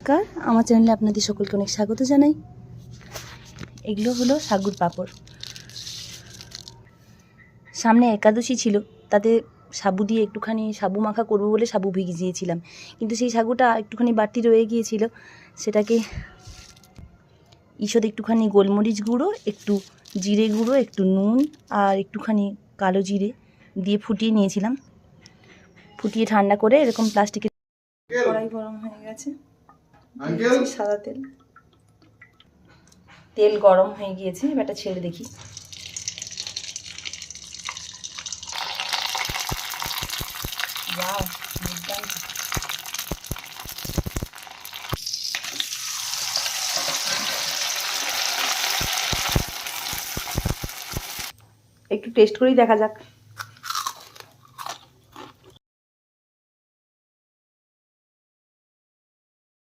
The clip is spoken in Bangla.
কার আমার চ্যানেলে আপনাদের সকলকে অনেক স্বাগত জানাই। এগুলো হলো সাগুর পাঁপড়। সামনে একাদশী ছিল, তাতে সাবু দিয়ে একটুখানি সাবু মাখা করবো বলে সাবু ভিজিয়েছিলাম, কিন্তু সেই সাগুটা একটুখানি বাড়তি রয়ে গিয়েছিল। সেটাকে ঈষৎ একটুখানি গোলমরিচ গুঁড়ো, একটু জিরে গুঁড়ো, একটু নুন আর একটুখানি কালো জিরে দিয়ে ফুটিয়ে নিয়েছিলাম। ফুটিয়ে ঠান্ডা করে এরকম প্লাস্টিকের কড়াই গরম হয়ে গেছে, সাদা তেল গরম হয়ে গিয়েছে। এবারটা ছেড়ে দেখি। ওয়াও, দুর্দান্ত। একটু টেস্ট করেই দেখা যাক।